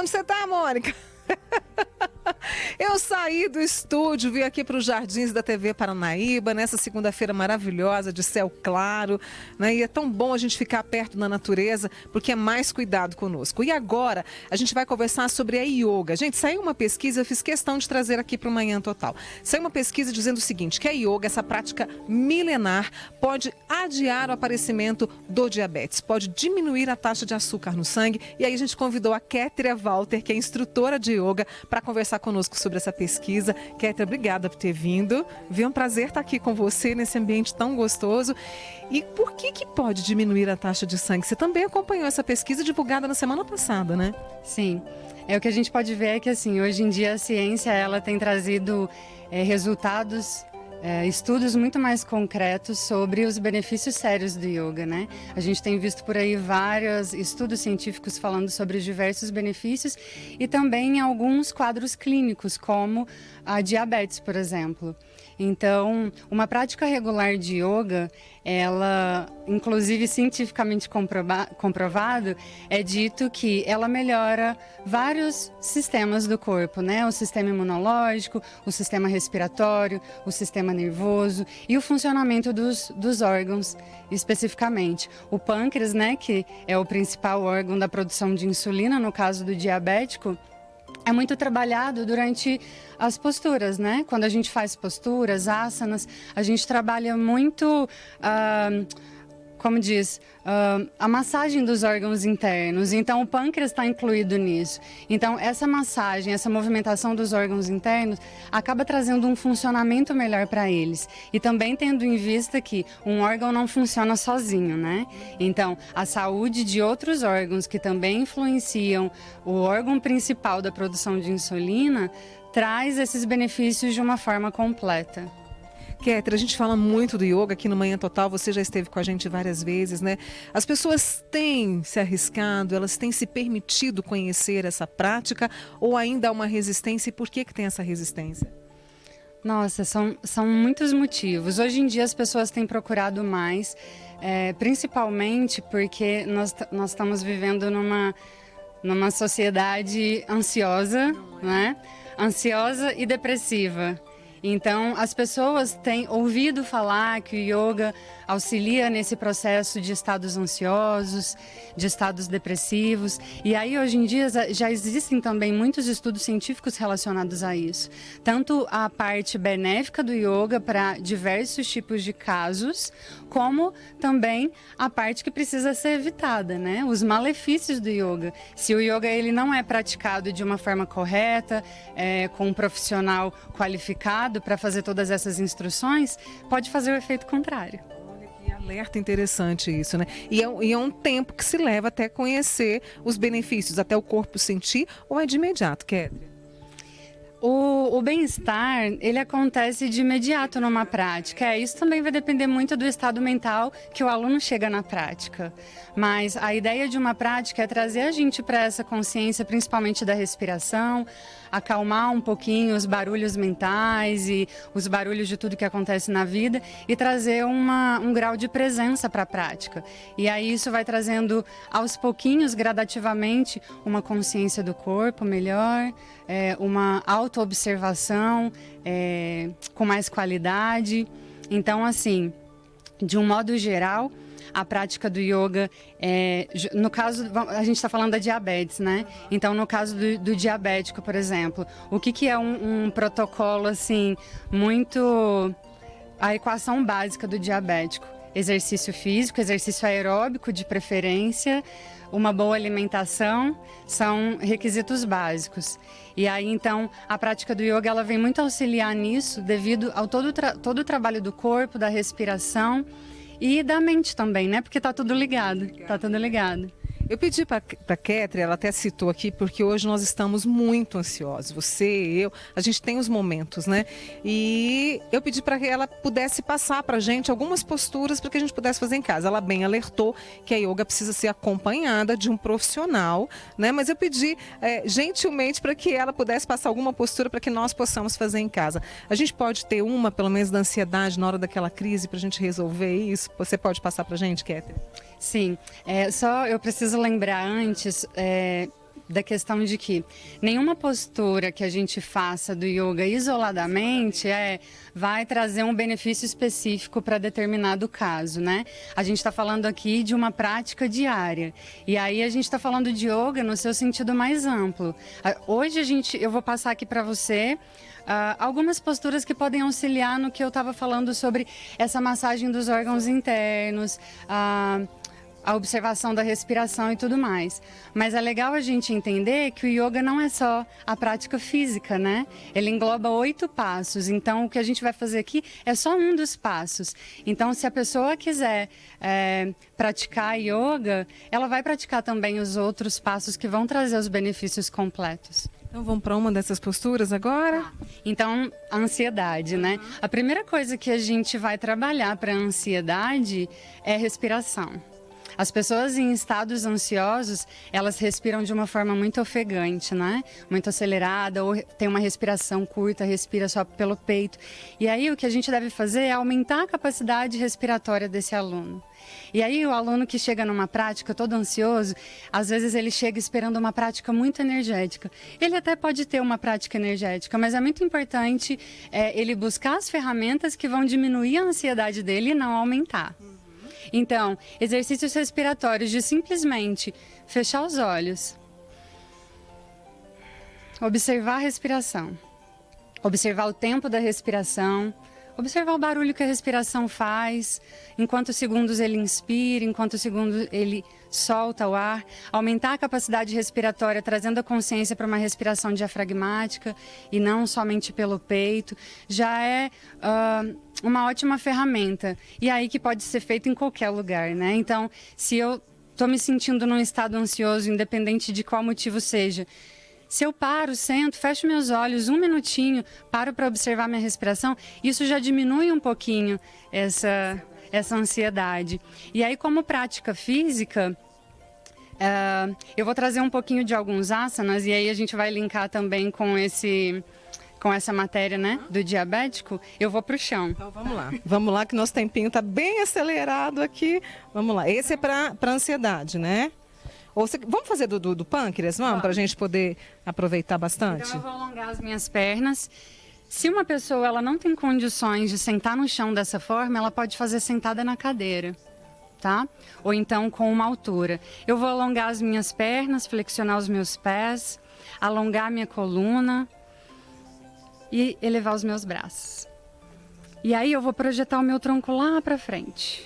Onde você tá, Mônica? Eu saí do estúdio, vim aqui para os jardins da TV Paranaíba, nessa segunda-feira maravilhosa, de céu claro, né? E é tão bom a gente ficar perto da natureza, porque é mais cuidado conosco. E agora, a gente vai conversar sobre a yoga. Gente, saiu uma pesquisa, eu fiz questão de trazer aqui para o Manhã Total. Saiu uma pesquisa dizendo o seguinte, que a yoga, essa prática milenar, pode adiar o aparecimento do diabetes, pode diminuir a taxa de açúcar no sangue. E aí a gente convidou a Kétria Walter, que é instrutora de yoga, para conversar conosco sobre essa pesquisa. Kétria, obrigada por ter vindo. Viu, um prazer estar aqui com você nesse ambiente tão gostoso. E por que pode diminuir a taxa de sangue? Você também acompanhou essa pesquisa divulgada na semana passada, né? Sim. O que a gente pode ver é que, assim, hoje em dia a ciência ela tem trazido resultados, estudos muito mais concretos sobre os benefícios sérios do yoga, né? A gente tem visto por aí vários estudos científicos falando sobre os diversos benefícios e também alguns quadros clínicos, como a diabetes, por exemplo. Então, uma prática regular de yoga, ela, inclusive cientificamente comprovado, é dito que ela melhora vários sistemas do corpo, né? O sistema imunológico, o sistema respiratório, o sistema nervoso e o funcionamento dos órgãos, especificamente. O pâncreas, né, que é o principal órgão da produção de insulina, no caso do diabético, é muito trabalhado durante as posturas, né? Quando a gente faz posturas, asanas, a gente trabalha muito, a massagem dos órgãos internos. Então, o pâncreas está incluído nisso. Então, essa massagem, essa movimentação dos órgãos internos acaba trazendo um funcionamento melhor para eles. E também tendo em vista que um órgão não funciona sozinho, né? Então, a saúde de outros órgãos que também influenciam o órgão principal da produção de insulina traz esses benefícios de uma forma completa. Kétria, a gente fala muito do yoga aqui no Manhã Total, você já esteve com a gente várias vezes, né? As pessoas têm se arriscado, elas têm se permitido conhecer essa prática ou ainda há uma resistência? E por que tem essa resistência? Nossa, são muitos motivos. Hoje em dia as pessoas têm procurado mais, principalmente porque nós estamos vivendo numa sociedade ansiosa, né? Ansiosa e depressiva. Então, as pessoas têm ouvido falar que o yoga auxilia nesse processo de estados ansiosos, de estados depressivos. E aí, hoje em dia, já existem também muitos estudos científicos relacionados a isso. Tanto a parte benéfica do yoga para diversos tipos de casos, como também a parte que precisa ser evitada, né? Os malefícios do yoga. Se o yoga ele não é praticado de uma forma correta, com um profissional qualificado para fazer todas essas instruções, pode fazer o efeito contrário. Olha que alerta interessante isso, né? E é um tempo que se leva até conhecer os benefícios, até o corpo sentir, ou é de imediato, Kétria? O bem-estar, ele acontece de imediato numa prática. Isso também vai depender muito do estado mental que o aluno chega na prática. Mas a ideia de uma prática é trazer a gente para essa consciência, principalmente da respiração, acalmar um pouquinho os barulhos mentais e os barulhos de tudo que acontece na vida e trazer um grau de presença para a prática. E aí isso vai trazendo aos pouquinhos, gradativamente, uma consciência do corpo melhor, uma autoobservação com mais qualidade. Então, assim, de um modo geral, a prática do yoga, no caso, a gente está falando da diabetes, né? Então, no caso do diabético, por exemplo, o que é um protocolo, assim, muito... A equação básica do diabético: exercício físico, exercício aeróbico de preferência, uma boa alimentação, são requisitos básicos. E aí, então, a prática do yoga, ela vem muito auxiliar nisso, devido ao todo o trabalho do corpo, da respiração e da mente também, né? Porque tá tudo ligado, tá tudo ligado. Eu pedi para a Kétria, ela até citou aqui, porque hoje nós estamos muito ansiosos. Você, eu, a gente tem os momentos, né? E eu pedi para que ela pudesse passar para a gente algumas posturas para que a gente pudesse fazer em casa. Ela bem alertou que a yoga precisa ser acompanhada de um profissional, né? Mas eu pedi gentilmente para que ela pudesse passar alguma postura para que nós possamos fazer em casa. A gente pode ter uma, pelo menos, da ansiedade na hora daquela crise para a gente resolver isso? Você pode passar para a gente, Kétria? Sim, só eu preciso lembrar antes da questão de que nenhuma postura que a gente faça do yoga isoladamente vai trazer um benefício específico para determinado caso, né? A gente está falando aqui de uma prática diária. E aí a gente está falando de yoga no seu sentido mais amplo. Hoje eu vou passar aqui para você algumas posturas que podem auxiliar no que eu estava falando sobre essa massagem dos órgãos internos, a observação da respiração e tudo mais. Mas é legal a gente entender que o yoga não é só a prática física, né? Ele engloba 8 passos. Então, o que a gente vai fazer aqui é só um dos passos. Então, se a pessoa quiser praticar yoga, ela vai praticar também os outros passos que vão trazer os benefícios completos. Então vamos para uma dessas posturas agora? Então, a ansiedade, né? A primeira coisa que a gente vai trabalhar para a ansiedade é respiração. As pessoas em estados ansiosos, elas respiram de uma forma muito ofegante, né? Muito acelerada, ou tem uma respiração curta, respira só pelo peito. E aí o que a gente deve fazer é aumentar a capacidade respiratória desse aluno. E aí o aluno que chega numa prática todo ansioso, às vezes ele chega esperando uma prática muito energética. Ele até pode ter uma prática energética, mas é muito importante ele buscar as ferramentas que vão diminuir a ansiedade dele e não aumentar. Então, exercícios respiratórios de simplesmente fechar os olhos, observar a respiração, observar o tempo da respiração, observar o barulho que a respiração faz, em quantos segundos ele inspira, em quantos segundos ele solta o ar, aumentar a capacidade respiratória, trazendo a consciência para uma respiração diafragmática e não somente pelo peito, já é uma ótima ferramenta. E aí que pode ser feito em qualquer lugar, né? Então, se eu estou me sentindo num estado ansioso, independente de qual motivo seja, se eu paro, sento, fecho meus olhos, um minutinho, paro para observar minha respiração, isso já diminui um pouquinho essa ansiedade. E aí, como prática física, eu vou trazer um pouquinho de alguns asanas, e aí a gente vai linkar também com essa matéria, né, do diabético. Eu vou para o chão. Então vamos lá. Vamos lá que nosso tempinho está bem acelerado aqui. Vamos lá. Esse é para ansiedade, né? Vamos fazer do pâncreas, vamos, para a gente poder aproveitar bastante? Então eu vou alongar as minhas pernas. Se uma pessoa ela não tem condições de sentar no chão dessa forma, ela pode fazer sentada na cadeira, tá? Ou então com uma altura. Eu vou alongar as minhas pernas, flexionar os meus pés, alongar minha coluna e elevar os meus braços. E aí eu vou projetar o meu tronco lá para frente,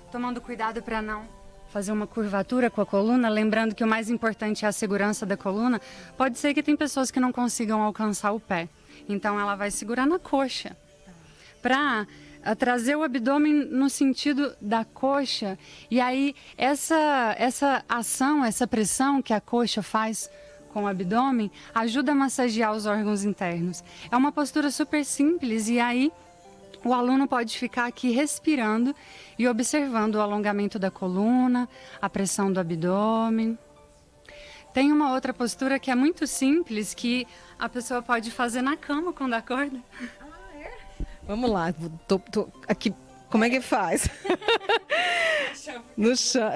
tomando cuidado para não fazer uma curvatura com a coluna, lembrando que o mais importante é a segurança da coluna. Pode ser que tem pessoas que não consigam alcançar o pé, então ela vai segurar na coxa, para trazer o abdômen no sentido da coxa. E aí essa ação, essa pressão que a coxa faz com o abdômen, ajuda a massagear os órgãos internos. É uma postura super simples, e aí o aluno pode ficar aqui respirando e observando o alongamento da coluna, a pressão do abdômen. Tem uma outra postura que é muito simples, que a pessoa pode fazer na cama quando acorda. Vamos lá. Tô aqui. Como é que faz? No chão,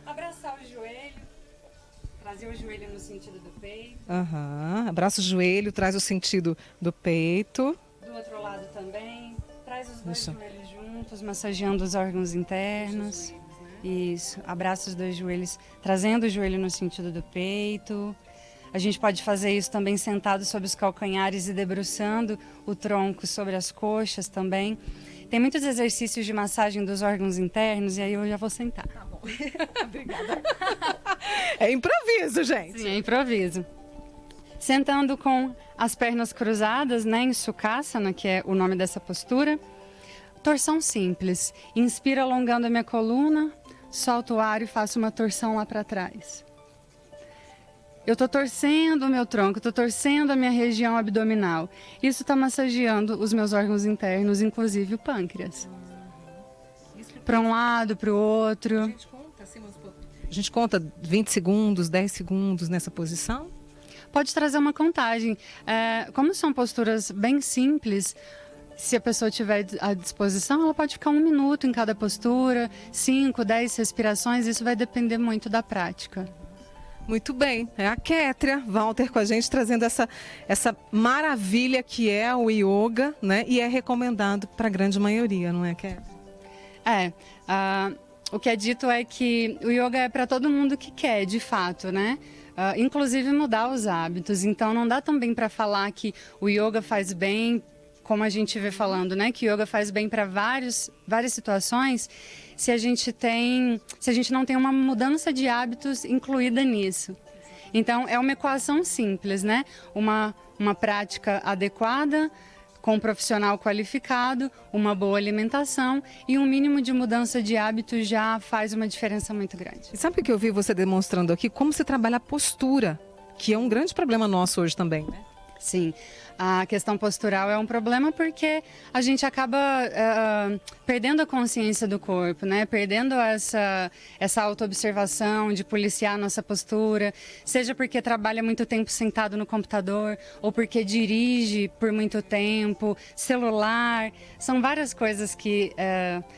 Abraçar o joelho, trazer o joelho no sentido do peito. Abraça o joelho, traz o sentido do peito. Do outro lado também. Traz os dois joelhos juntos, massageando os órgãos internos. Isso. Abraça os dois joelhos, trazendo o joelho no sentido do peito. A gente pode fazer isso também sentado sobre os calcanhares e debruçando o tronco sobre as coxas também. Tem muitos exercícios de massagem dos órgãos internos, e aí eu já vou sentar. Tá bom. Obrigada. É improviso, gente. Sim, é improviso. Sentando com as pernas cruzadas, né, em Sukhasana, que é o nome dessa postura. Torção simples. Inspiro alongando a minha coluna, solto o ar e faço uma torção lá para trás. Eu estou torcendo o meu tronco, estou torcendo a minha região abdominal. Isso está massageando os meus órgãos internos, inclusive o pâncreas. Para um lado, para o outro. A gente conta 20 segundos, 10 segundos nessa posição? Pode trazer uma contagem. Como são posturas bem simples, se a pessoa tiver à disposição, ela pode ficar 1 minuto em cada postura, 5, 10 respirações, isso vai depender muito da prática. Muito bem, é a Kétria Walter com a gente trazendo essa maravilha que é o yoga, né? E é recomendado para a grande maioria, não é, Kétria? O que é dito é que o yoga é para todo mundo que quer, de fato, né? Inclusive mudar os hábitos. Então não dá também para falar que o yoga faz bem, como a gente vê falando, né? Que o yoga faz bem para várias situações, se a gente não tem uma mudança de hábitos incluída nisso. Então é uma equação simples, né? Uma prática adequada, com um profissional qualificado, uma boa alimentação e um mínimo de mudança de hábitos já faz uma diferença muito grande. E sabe o que eu vi você demonstrando aqui? Como você trabalha a postura, que é um grande problema nosso hoje também, né? Sim, a questão postural é um problema porque a gente acaba perdendo a consciência do corpo, né? Perdendo essa autoobservação de policiar a nossa postura, seja porque trabalha muito tempo sentado no computador ou porque dirige por muito tempo, celular, são várias coisas que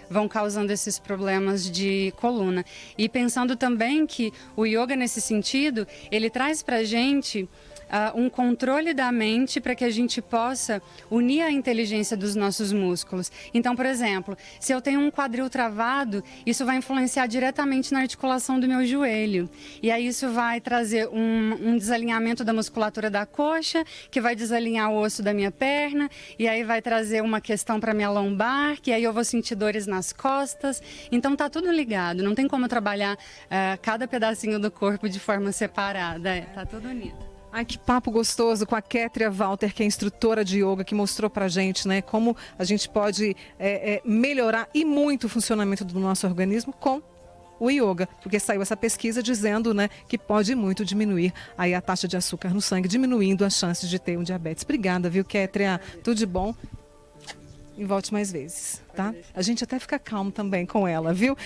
vão causando esses problemas de coluna. E pensando também que o yoga nesse sentido, ele traz pra gente um controle da mente para que a gente possa unir a inteligência dos nossos músculos. Então, por exemplo, se eu tenho um quadril travado, isso vai influenciar diretamente na articulação do meu joelho. E aí isso vai trazer um desalinhamento da musculatura da coxa, que vai desalinhar o osso da minha perna, e aí vai trazer uma questão para minha lombar, que aí eu vou sentir dores nas costas. Então tá tudo ligado, não tem como trabalhar cada pedacinho do corpo de forma separada, tá tudo unido. Ai, que papo gostoso com a Kétria Walter, que é instrutora de yoga, que mostrou pra gente, né, como a gente pode melhorar e muito o funcionamento do nosso organismo com o yoga, porque saiu essa pesquisa dizendo, né, que pode muito diminuir aí a taxa de açúcar no sangue, diminuindo as chances de ter um diabetes. Obrigada, viu, Kétria? Tudo de bom. E volte mais vezes, tá? A gente até fica calmo também com ela, viu?